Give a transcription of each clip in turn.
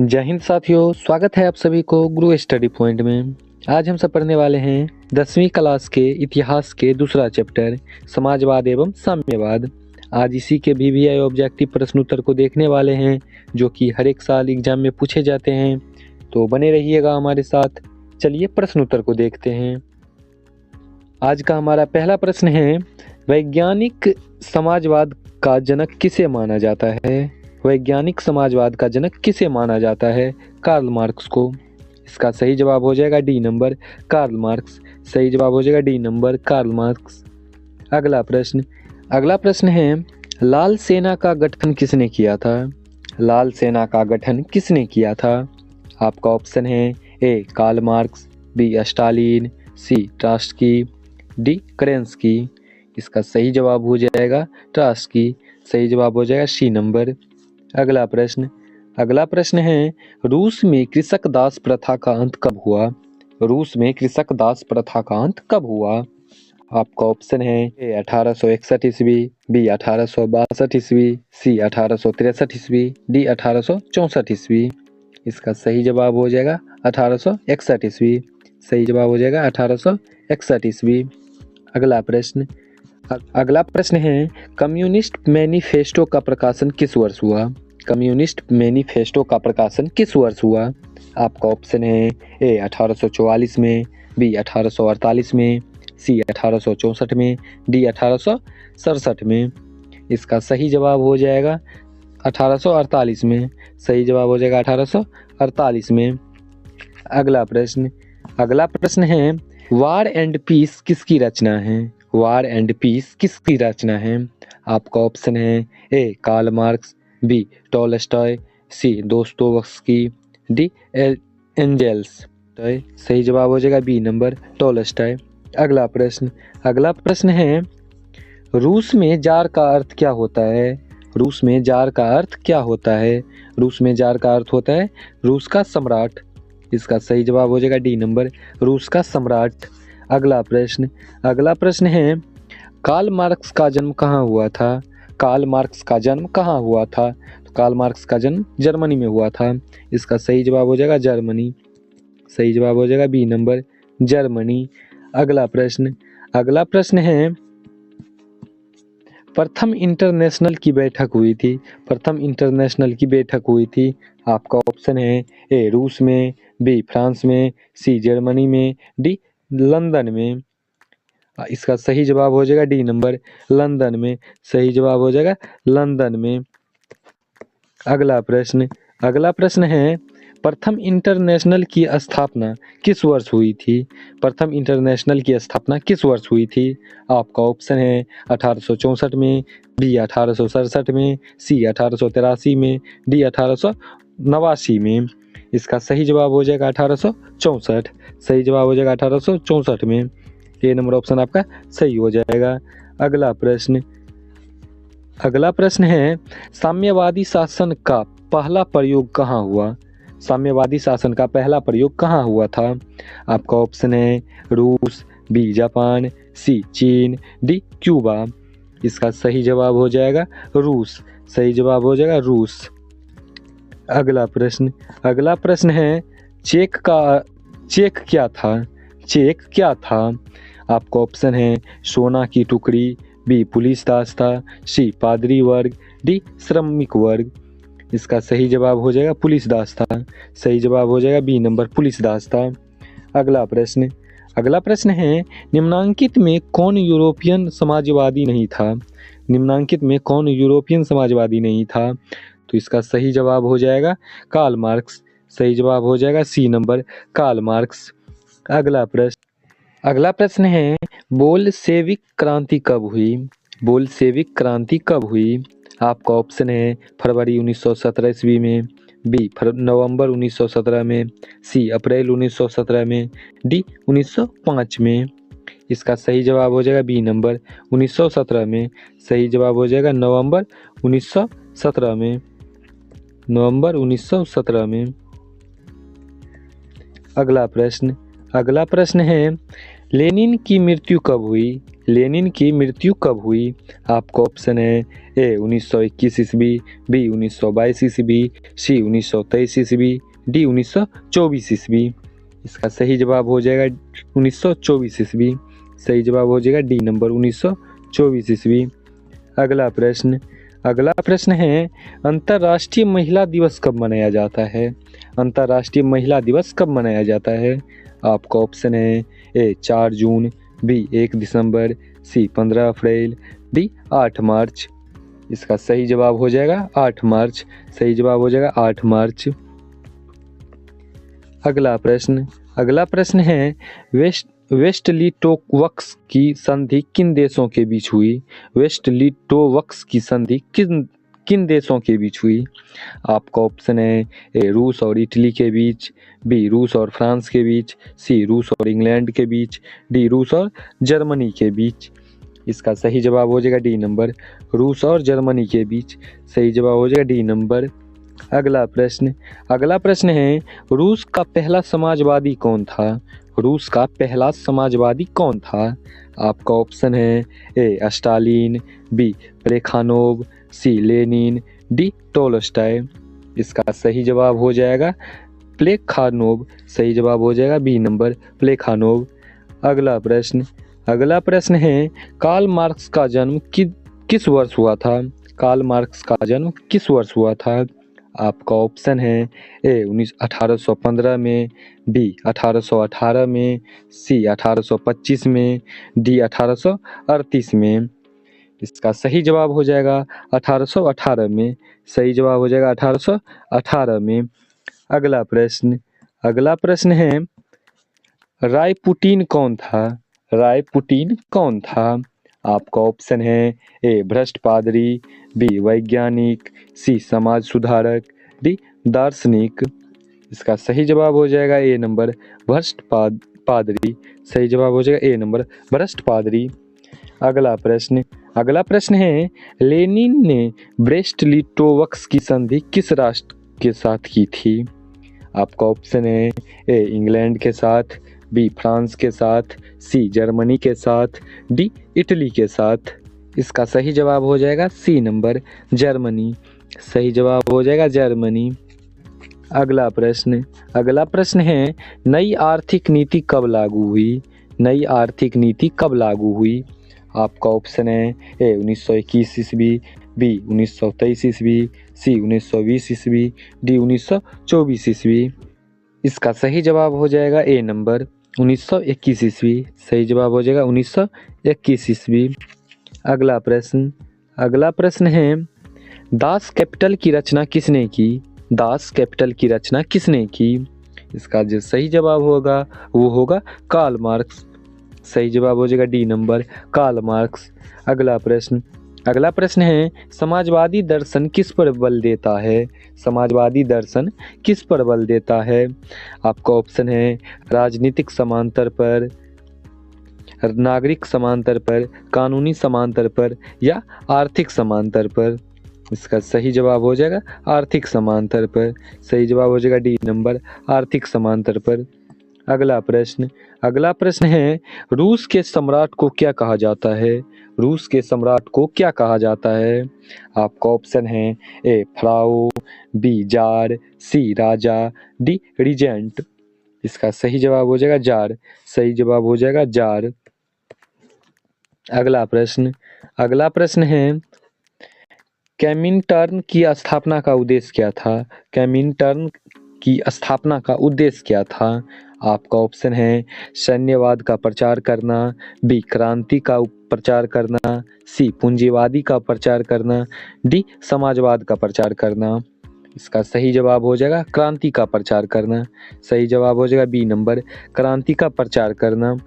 जय हिंद साथियों, स्वागत है आप सभी को गुरु स्टडी पॉइंट में। आज हम सब पढ़ने वाले हैं 10वीं क्लास के इतिहास के दूसरा चैप्टर समाजवाद एवं साम्यवाद। आज इसी के VVI ऑब्जेक्टिव प्रश्न उत्तर को देखने वाले हैं जो कि हर एक साल एग्जाम में पूछे जाते हैं, तो बने रहिएगा हमारे साथ। चलिए प्रश्न उत्तर को देखते हैं। आज का हमारा पहला प्रश्न है, वैज्ञानिक समाजवाद का जनक किसे माना जाता है? वैज्ञानिक समाजवाद का जनक किसे माना जाता है? कार्ल मार्क्स को। इसका सही जवाब हो जाएगा डी नंबर, कार्ल मार्क्स। सही जवाब हो जाएगा डी नंबर, कार्ल मार्क्स। अगला प्रश्न है, लाल सेना का गठन किसने किया था? लाल सेना का गठन किसने किया था? आपका ऑप्शन है A Karl Marx, B Stalin, C ट्रास्की, D केरेंस्की। इसका सही जवाब हो जाएगा ट्रास्की। सही जवाब हो जाएगा सी नंबर। अगला प्रश्न है, रूस में कृषक दास प्रथा का अंत कब हुआ? रूस में कृषक दास प्रथा का अंत कब हुआ? आपका ऑप्शन है ए 1861 ईस्वी, बी 1862 ईस्वी, सी 1863 ईस्वी, डी 1864 ईस्वी। इसका सही जवाब हो जाएगा 1861 ईस्वी। सही जवाब हो जाएगा 1861 ईस्वी। अगला प्रश्न है, कम्युनिस्ट मैनिफेस्टो का प्रकाशन किस वर्ष हुआ? कम्युनिस्ट मैनिफेस्टो का प्रकाशन किस वर्ष हुआ? आपका ऑप्शन है ए 1844 में, बी 1848 में, सी 1864 में, डी 1867 में। इसका सही जवाब हो जाएगा 1848 में। सही जवाब हो जाएगा 1848 में। अगला प्रश्न है, वार एंड पीस किसकी रचना है? वार एंड पीस किसकी रचना है? आपका ऑप्शन है A Karl Marx, B Tolstoy, C Dostoevsky, D angels. सही जवाब हो जाएगा बी नंबर, टॉलस्टॉय। अगला प्रश्न है, रूस में जार का अर्थ क्या होता है? रूस में जार का अर्थ क्या होता है? रूस में जार का अर्थ होता है रूस का सम्राट। इसका सही जवाब हो जाएगा डी नंबर, रूस का सम्राट। अगला प्रश्न है, कार्ल मार्क्स का जन्म कहाँ हुआ था? कार्ल मार्क्स का जन्म कहाँ हुआ था? तो कार्ल मार्क्स का जन्म जर्मनी में हुआ था। इसका सही जवाब हो जाएगा जर्मनी। सही जवाब हो जाएगा बी नंबर, जर्मनी। अगला प्रश्न है, प्रथम इंटरनेशनल की बैठक हुई थी। प्रथम इंटरनेशनल की बैठक हुई थी। आपका ऑप्शन है ए रूस में, बी फ्रांस में, सी जर्मनी में, डी लंदन में। इसका सही जवाब हो जाएगा डी नंबर, लंदन में। सही जवाब हो जाएगा लंदन में। अगला प्रश्न है, प्रथम इंटरनेशनल की स्थापना किस वर्ष हुई थी? प्रथम इंटरनेशनल की स्थापना किस वर्ष हुई थी? आपका ऑप्शन है 1864 में, बी 1867 में, सी 1883 में, डी 1889 में। इसका सही जवाब हो जाएगा 1864। सही जवाब हो जाएगा 1864 में। ए नंबर ऑप्शन आपका सही हो जाएगा। अगला प्रश्न है, साम्यवादी शासन का पहला प्रयोग कहाँ हुआ? साम्यवादी शासन का पहला प्रयोग कहाँ हुआ था? आपका ऑप्शन है रूस, बी जापान, सी चीन, डी क्यूबा। इसका सही जवाब हो जाएगा रूस। सही जवाब हो जाएगा रूस। अगला प्रश्न है, चेक क्या था? चेक क्या था? आपका ऑप्शन है सोना की टुकड़ी, बी पुलिस दास था, सी पादरी वर्ग, डी श्रमिक वर्ग। इसका सही जवाब हो जाएगा पुलिस दास था। सही जवाब हो जाएगा बी नंबर, पुलिस दास था। अगला प्रश्न है, निम्नांकित में कौन यूरोपियन समाजवादी नहीं था? निम्नांकित में कौन यूरोपियन समाजवादी नहीं था? तो इसका सही जवाब हो जाएगा कार्ल मार्क्स। सही जवाब हो जाएगा सी नंबर, कार्ल मार्क्स। अगला प्रश्न है, बोल्शेविक क्रांति कब हुई? बोल्शेविक क्रांति कब हुई? आपका ऑप्शन है फरवरी 1917 ईस्वी में, बी नवंबर 1917 में, सी अप्रैल 1917 में, डी 1905 में। इसका सही जवाब हो जाएगा बी नंबर, 1917 में। सही जवाब हो जाएगा नवंबर 1917 में। नवंबर 1917 में। अगला प्रश्न है, लेनिन की मृत्यु कब हुई? लेनिन की मृत्यु कब हुई? आपका ऑप्शन है ए 1921 ईस्वी, बी 1922 ईस्वी, सी 1923 ईस्वी, डी 1924 ईस्वी। इसका सही जवाब हो जाएगा 1924 ईस्वी। सही जवाब हो जाएगा डी नंबर 1924 ईस्वी। अगला प्रश्न है अंतर्राष्ट्रीय महिला दिवस कब मनाया जाता है? अंतर्राष्ट्रीय महिला दिवस कब मनाया जाता है? आपका ऑप्शन है ए 4 जून, बी 1 दिसंबर, सी 15 अप्रैल, डी 8 मार्च। इसका सही जवाब हो जाएगा 8 मार्च। सही जवाब हो जाएगा 8 मार्च। अगला प्रश्न है वेस्टलिटोवस्क की संधि किन देशों के बीच हुई? वेस्टलिटोवस्क की संधि किन देशों के बीच हुई? आपका ऑप्शन है ए रूस और इटली के बीच, बी रूस और फ्रांस के बीच, सी रूस और इंग्लैंड के बीच, डी रूस और जर्मनी के बीच। इसका सही जवाब हो जाएगा डी नंबर, रूस और जर्मनी के बीच। सही जवाब हो जाएगा डी नंबर। अगला प्रश्न है रूस का पहला समाजवादी कौन था? रूस का पहला समाजवादी कौन था? आपका ऑप्शन है ए स्टालिन, बी प्लेखानोव, सी लेनिन, डी टोल्स्टॉय। इसका सही जवाब हो जाएगा प्लेखानोव। सही जवाब हो जाएगा बी नंबर प्लेखानोव। अगला प्रश्न है कार्ल मार्क्स का जन्म किस वर्ष हुआ था? कार्ल मार्क्स का जन्म किस वर्ष हुआ था? आपका ऑप्शन है ए 1815 में, बी 1818 में, सी 1825 में, डी 1838 में। इसका सही जवाब हो जाएगा 1818 में। सही जवाब हो जाएगा 1818 में। अगला प्रश्न है रायपुटिन कौन था? रायपुटिन कौन था? आपका ऑप्शन है ए भ्रष्ट पादरी, बी वैज्ञानिक, सी समाज सुधारक, डी दार्शनिक। इसका सही जवाब हो जाएगा ए नंबर भ्रष्ट पादरी। सही जवाब हो जाएगा ए नंबर भ्रष्ट पादरी। अगला प्रश्न है लेनिन ने ब्रेस्ट-लिटोवस्क की संधि किस राष्ट्र के साथ की थी? आपका ऑप्शन है ए इंग्लैंड के साथ, बी फ्रांस के साथ, सी जर्मनी के साथ, डी इटली के साथ। इसका सही जवाब हो जाएगा सी नंबर जर्मनी। सही जवाब हो जाएगा जर्मनी। अगला प्रश्न है नई आर्थिक नीति कब लागू हुई? नई आर्थिक नीति कब लागू हुई? आपका ऑप्शन है ए 1921 ईस्वी, बी 1923 ईस्वी, सी 1920 ईस्वी, डी 1924 ईस्वी। इसका सही जवाब हो जाएगा ए नंबर 1921 ईस्वी। सही जवाब हो जाएगा 1921 ईस्वी। अगला प्रश्न है दास कैपिटल की रचना किसने की? दास कैपिटल की रचना किसने की? इसका जो सही जवाब होगा वो होगा कार्ल मार्क्स। सही जवाब हो जाएगा डी नंबर कार्ल मार्क्स। अगला प्रश्न है समाजवादी दर्शन किस पर बल देता है? समाजवादी दर्शन किस पर बल देता है? आपका ऑप्शन है राजनीतिक समांतर पर, नागरिक समांतर पर, कानूनी समांतर पर या आर्थिक समांतर पर। इसका सही जवाब हो जाएगा आर्थिक समांतर पर। सही जवाब हो जाएगा डी नंबर आर्थिक समांतर पर। अगला प्रश्न है रूस के सम्राट को क्या कहा जाता है? रूस के सम्राट को क्या कहा जाता है? आपका ऑप्शन है ए फराओ, बी जार, सी राजा, डी रीजेंट। इसका सही जवाब हो जाएगा जार। सही जवाब हो जाएगा जार। अगला प्रश्न है कमिंटर्न की स्थापना का उद्देश्य क्या था? कमिंटर्न की स्थापना का उद्देश्य क्या था? आपका ऑप्शन है सैन्यवाद का प्रचार करना, बी क्रांति का प्रचार करना, सी पूंजीवादी का प्रचार करना, डी समाजवाद का प्रचार करना। इसका सही जवाब हो जाएगा क्रांति का प्रचार करना। सही जवाब हो जाएगा बी नंबर क्रांति का प्रचार करना।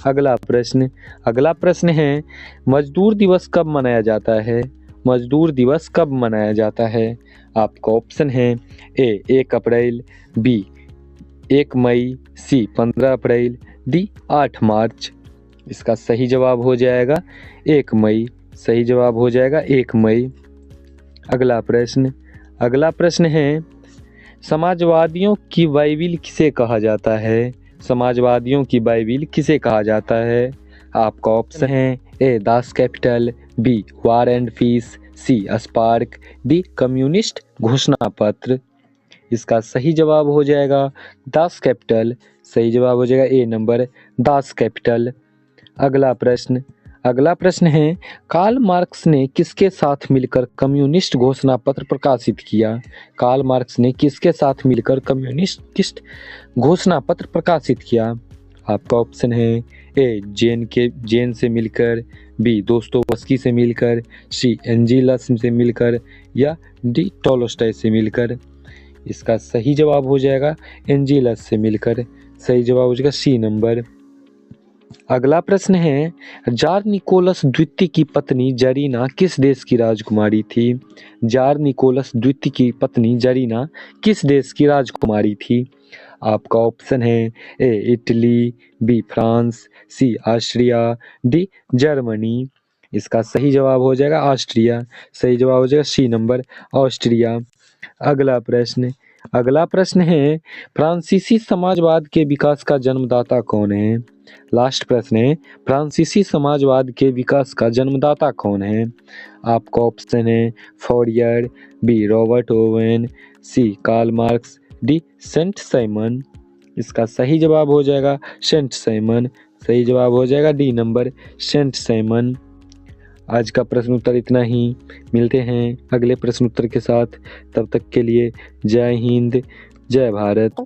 अगला प्रश्न है मजदूर दिवस कब मनाया जाता है? मजदूर दिवस कब मनाया जाता है? आपका ऑप्शन है ए 1 अप्रैल, बी 1 मई, सी 15 अप्रैल, डी 8 मार्च। इसका सही जवाब हो जाएगा 1 मई। सही जवाब हो जाएगा 1 मई। अगला प्रश्न है समाजवादियों की बाइबिल किसे कहा जाता है? समाजवादियों की बाइबिल किसे कहा जाता है? आपका ऑप्शन है A Das Kapital, B War and Peace, C spark, D communist घोषणा पत्र। इसका सही जवाब हो जाएगा दास कैपिटल। सही जवाब हो जाएगा ए नंबर दास कैपिटल। अगला प्रश्न है कार्ल मार्क्स ने किसके साथ मिलकर कम्युनिस्ट घोषणा पत्र प्रकाशित किया। कार्ल मार्क्स ने किसके साथ मिलकर कम्युनिस्ट घोषणा पत्र प्रकाशित किया। आपका ऑप्शन है ए जेन से मिलकर, बी दोस्तोवस्की से मिलकर, सी एंजिलस से मिलकर, या डी टॉलस्टॉय से मिलकर। इसका सही जवाब हो जाएगा एंजिलस से मिलकर। सही जवाब हो जाएगा सी नंबर। अगला प्रश्न है जार निकोलस द्वितीय की पत्नी जरीना किस देश की राजकुमारी थी। जार निकोलस द्वितीय की पत्नी जरीना किस देश की राजकुमारी थी। आपका ऑप्शन है A Italy, B France, C Austria, D Germany. इसका सही जवाब हो जाएगा ऑस्ट्रिया। सही जवाब हो जाएगा सी नंबर ऑस्ट्रिया। अगला प्रश्न है फ्रांसीसी समाजवाद के विकास का जन्मदाता कौन है। लास्ट प्रश्न है फ्रांसीसी समाजवाद के विकास का जन्मदाता कौन है। आपका ऑप्शन है Fourier, B Robert Owen, C Karl Marx, D Saint Simon. इसका सही जवाब हो जाएगा सेंट साइमन। सही जवाब हो जाएगा डी नंबर सेंट साइमन। आज का प्रश्न उत्तर इतना ही। मिलते हैं अगले प्रश्न उत्तर के साथ। तब तक के लिए जय हिंद, जय भारत।